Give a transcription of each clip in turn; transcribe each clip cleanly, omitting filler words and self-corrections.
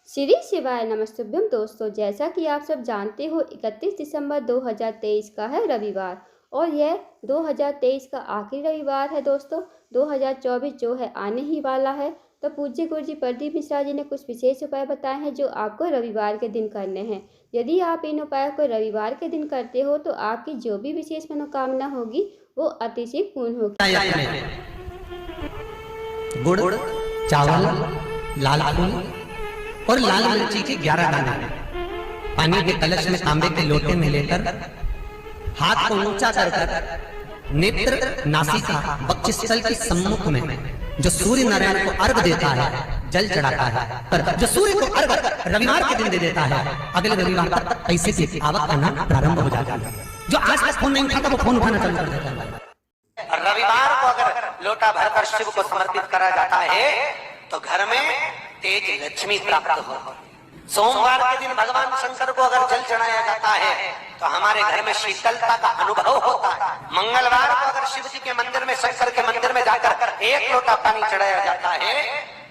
श्री शिवाय नमस्तुभ्यम दोस्तों, जैसा कि आप सब जानते हो 31 दिसंबर 2023 का है रविवार और यह 2023 का आखिरी रविवार है दोस्तों। 2024 जो है आने ही वाला है। तो पूज्य गुरुजी प्रदीप मिश्रा जी ने कुछ विशेष उपाय बताए हैं जो आपको रविवार के दिन करने हैं। यदि आप इन उपायों को रविवार के दिन करते हो तो आपकी जो भी विशेष मनोकामना होगी वो अतिशय पूर्ण होगी। गुड़, चावल, लाल फूल और लाल मिर्ची के 11 दाने पानी के कलश में तांबे के लोटे में लेकर हाथ को ऊंचा कर नेत्र नासिका वक्षस्थल के सम्मुख में जो सूर्य नारायण को अर्घ देता है, जल चढ़ाता है, पर जो सूर्य को अर्घ रविवार के दिन दे देता है, अगले रविवार तक पैसे की आवक आना प्रारंभ हो जाता है। जो आज तक फोन नहीं उठाता वो फोन उठाना चालू कर देता है। रविवार को अगर लोटा भरकर शिव को समर्पित करा जाता है तो घर में तेज लक्ष्मी प्राप्त हो। सोमवार के दिन भगवान शंकर को अगर जल चढ़ाया जाता है तो हमारे घर में शीतलता का अनुभव होता है। मंगलवार को अगर शिव जी के मंदिर में, शंकर के मंदिर में जाकर 1 लोटा पानी चढ़ाया जाता है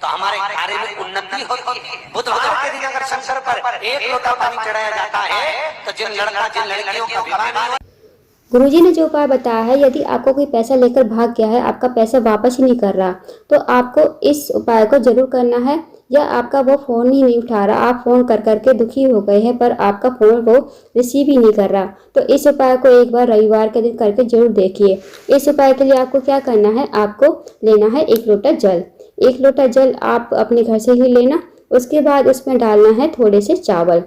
तो हमारे कार्य में उन्नति होती है। बुधवार के दिन अगर शंकर पर 1 लोटा पानी चढ़ाया जाता है तो जिन लड़कियों का विवाह नहीं। गुरुजी ने जो उपाय बताया है, यदि आपको कोई पैसा लेकर भाग गया है, आपका पैसा वापस ही नहीं कर रहा, तो आपको इस उपाय को जरूर करना है। या आपका वो फ़ोन ही नहीं उठा रहा, आप फ़ोन कर करके दुखी हो गए हैं पर आपका फ़ोन वो रिसीव ही नहीं कर रहा, तो इस उपाय को एक बार रविवार के दिन करके जरूर देखिए। इस उपाय के लिए आपको क्या करना है, आपको लेना है 1 लोटा जल। 1 लोटा जल आप अपने घर से ही लेना। उसके बाद उसमें डालना है थोड़े से चावल।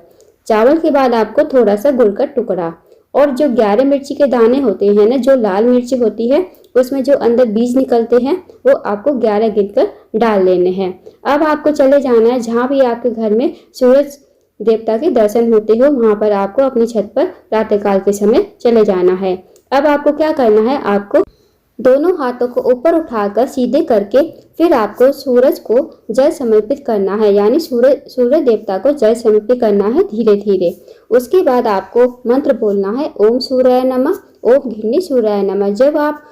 चावल के बाद आपको थोड़ा सा गुड़ का टुकड़ा और जो 11 मिर्ची के दाने होते हैं ना, जो लाल मिर्ची होती है उसमें जो अंदर बीज निकलते हैं वो आपको 11 गिनकर डाल लेने हैं। अब आपको चले जाना है जहाँ भी आपके घर में सूरज देवता के दर्शन होते हो, वहाँ पर आपको अपनी छत पर प्रातःकाल के समय चले जाना है। अब आपको क्या करना है, आपको दोनों हाथों को ऊपर उठाकर सीधे करके फिर आपको सूरज को जल समर्पित करना है, यानी सूर्य देवता को जल समर्पित करना है धीरे धीरे। उसके बाद आपको मंत्र बोलना है, ओम सूर्याय नमः, ओम घृणी सूर्याय नमः। जब आप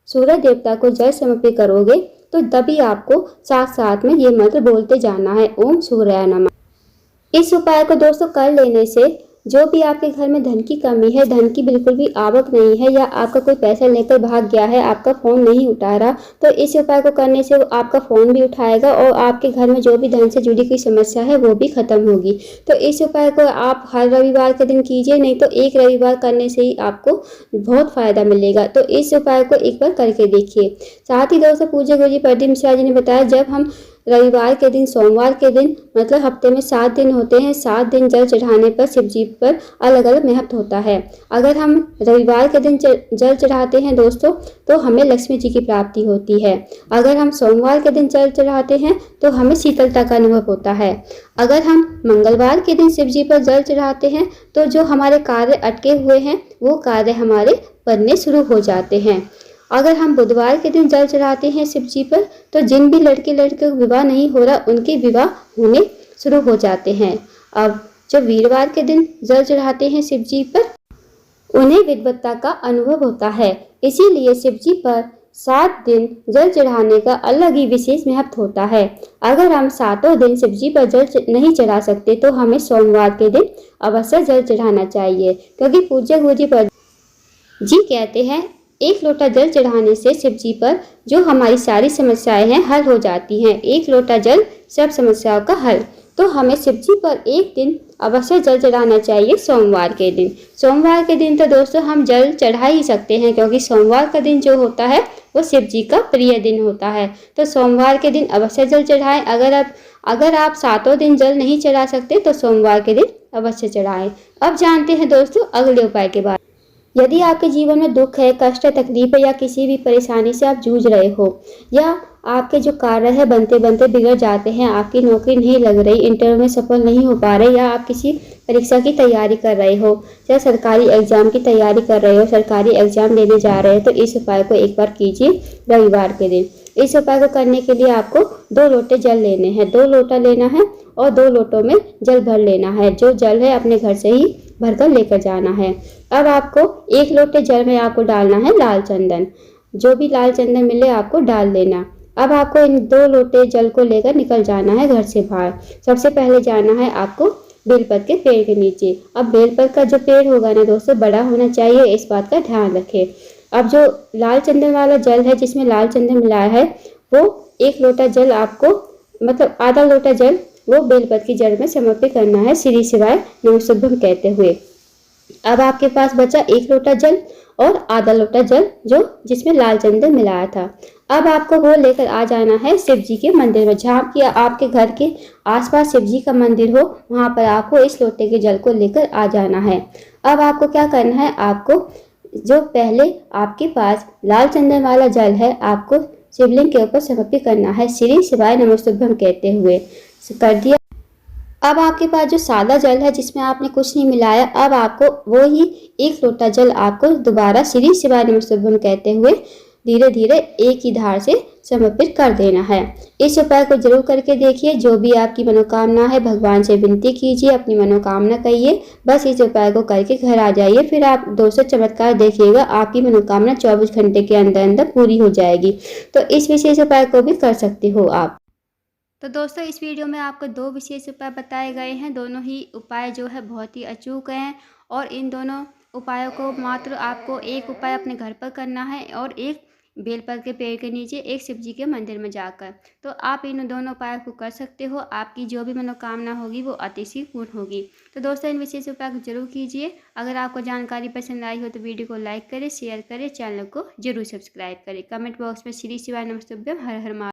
सूर्य देवता को जल समर्पित करोगे तो तभी आपको साथ साथ में ये मंत्र बोलते जाना है, ओम सूर्याय नमः। इस उपाय को दोस्तों कर लेने से जो भी आपके घर में धन की कमी है, धन की बिल्कुल भी आवक नहीं है, या आपका कोई पैसा लेकर भाग गया है, आपका फ़ोन नहीं उठा रहा, तो इस उपाय को करने से वो आपका फ़ोन भी उठाएगा और आपके घर में जो भी धन से जुड़ी कोई समस्या है वो भी खत्म होगी। तो इस उपाय को आप हर रविवार के दिन कीजिए, नहीं तो एक रविवार करने से ही आपको बहुत फ़ायदा मिलेगा। तो इस उपाय को एक बार करके देखिए। साथ ही दोस्तों, पूज्य गुरुजी प्रदीप मिश्रा जी ने बताया, जब हम रविवार के दिन, सोमवार के दिन, मतलब हफ्ते में 7 दिन होते हैं, 7 दिन जल चढ़ाने पर शिव जी पर अलग अलग महत्व होता है। अगर हम रविवार के दिन जल चढ़ाते हैं दोस्तों तो हमें लक्ष्मी जी की प्राप्ति होती है। अगर हम सोमवार के दिन जल चढ़ाते हैं तो हमें शीतलता का अनुभव होता है। अगर हम मंगलवार के दिन शिव जी पर जल चढ़ाते हैं तो जो हमारे कार्य अटके हुए हैं वो कार्य हमारे बनने शुरू हो जाते हैं। अगर हम बुधवार के दिन जल चढ़ाते हैं शिव जी पर तो जिन भी लड़के को विवाह नहीं हो रहा उनके विवाह होने शुरू हो जाते हैं। अब जो वीरवार के दिन जल चढ़ाते हैं शिव जी पर उन्हें विद्वत्ता का अनुभव होता है। इसीलिए शिव जी पर 7 दिन जल चढ़ाने का अलग ही विशेष महत्व होता है। अगर हम 7 दिन शिव जी पर जल नहीं चढ़ा सकते तो हमें सोमवार के दिन अवश्य जल चढ़ाना चाहिए, क्योंकि पूज्य गुरुजी जी कहते हैं 1 लोटा जल चढ़ाने से शिव जी पर जो हमारी सारी समस्याएं हैं हल हो जाती हैं। 1 लोटा जल सब समस्याओं का हल। तो हमें शिव जी पर एक दिन अवश्य जल चढ़ाना चाहिए, सोमवार के दिन। सोमवार के दिन तो दोस्तों हम जल चढ़ा ही सकते हैं, क्योंकि सोमवार का दिन जो होता है वो शिव जी का प्रिय दिन होता है। तो सोमवार के दिन अवश्य जल चढ़ाएं। अगर आप 7 दिन जल नहीं चढ़ा सकते तो सोमवार के दिन अवश्य चढ़ाएं। अब जानते हैं दोस्तों अगले उपाय के बारे में। यदि आपके जीवन में दुख है, कष्ट है, तकलीफ है, या किसी भी परेशानी से आप जूझ रहे हो, या आपके जो कार्य है बनते बनते बिगड़ जाते हैं, आपकी नौकरी नहीं लग रही, इंटरव्यू में सफल नहीं हो पा रहे, या आप किसी परीक्षा की तैयारी कर रहे हो, या सरकारी एग्जाम की तैयारी कर रहे हो, सरकारी एग्जाम देने जा रहे हो, तो इस उपाय को एक बार कीजिए रविवार के दिन। इस उपाय को करने के लिए आपको 2 लोटे जल लेने हैं। 2 लोटा लेना है और 2 लोटों में जल भर लेना है। जो जल है अपने घर से ही भरकर लेकर जाना है। अब आपको 1 लोटे जल में आपको डालना है लाल चंदन। जो भी लाल चंदन मिले आपको डाल लेना। अब आपको इन 2 लोटे जल को लेकर निकल जाना है घर से बाहर। सबसे पहले जाना है आपको बेलपत के पेड़ के नीचे। अब बेलपत का जो पेड़ होगा ना दोस्तों, बड़ा होना चाहिए, इस बात का ध्यान रखें। अब जो लाल चंदन वाला जल है, जिसमें लाल चंदन मिलाया है, वो 1 लोटा जल आपको, मतलब आधा लोटा जल, वो बेलपत की जड़ में समर्पित करना है, श्री शिवाय नमस्तुभ्यम कहते हुए। अब आपके पास बचा 1 लोटा जल और आधा लोटा जल जो जिसमें लाल चंदन मिलाया था। अब आपको वो लेकर आ जाना है शिव जी के मंदिर में। जहाँ की आपके घर के आसपास शिव जी का मंदिर हो, वहाँ पर आपको इस लोटे के जल को लेकर आ जाना है। अब आपको क्या करना है, आपको जो पहले आपके पास लाल चंदन वाला जल है, आपको शिवलिंग के ऊपर समर्पित करना है, श्री शिवाय नमस्तुभ्यम कहते हुए। कर दिया। अब आपके पास जो सादा जल है, जिसमें आपने कुछ नहीं मिलाया, अब आपको वो ही 1 लोटा जल आपको दोबारा श्री शिवाय नमस्तुभ्यम कहते हुए धीरे धीरे एक ही धार से समर्पित कर देना है। इस उपाय को जरूर करके देखिए। जो भी आपकी मनोकामना है, भगवान से विनती कीजिए, अपनी मनोकामना कहिए। बस इस उपाय को करके घर आ जाइए, फिर आप दोस्तों चमत्कार देखिएगा, आपकी मनोकामना 24 घंटे के अंदर अंदर पूरी हो जाएगी। तो इस विशेष उपाय को भी कर सकते हो आप। तो दोस्तों, इस वीडियो में आपको 2 विशेष उपाय बताए गए हैं। दोनों ही उपाय जो है बहुत ही अचूक हैं, और इन दोनों उपायों को मात्र आपको एक उपाय अपने घर पर करना है और एक बेलपत के पेड़ के नीचे, एक शिव जी के मंदिर में जाकर। तो आप इन दोनों उपायों को कर सकते हो। आपकी जो भी मनोकामना होगी वो अतिशीघ्र पूर्ण होगी। तो दोस्तों, इन विशेष उपाय को जरूर कीजिए। अगर आपको जानकारी पसंद आई हो तो वीडियो को लाइक करें, शेयर करें, चैनल को जरूर सब्सक्राइब करें। कमेंट बॉक्स में श्री शिवाय नमस्तुभ्यम, हर हर महादेव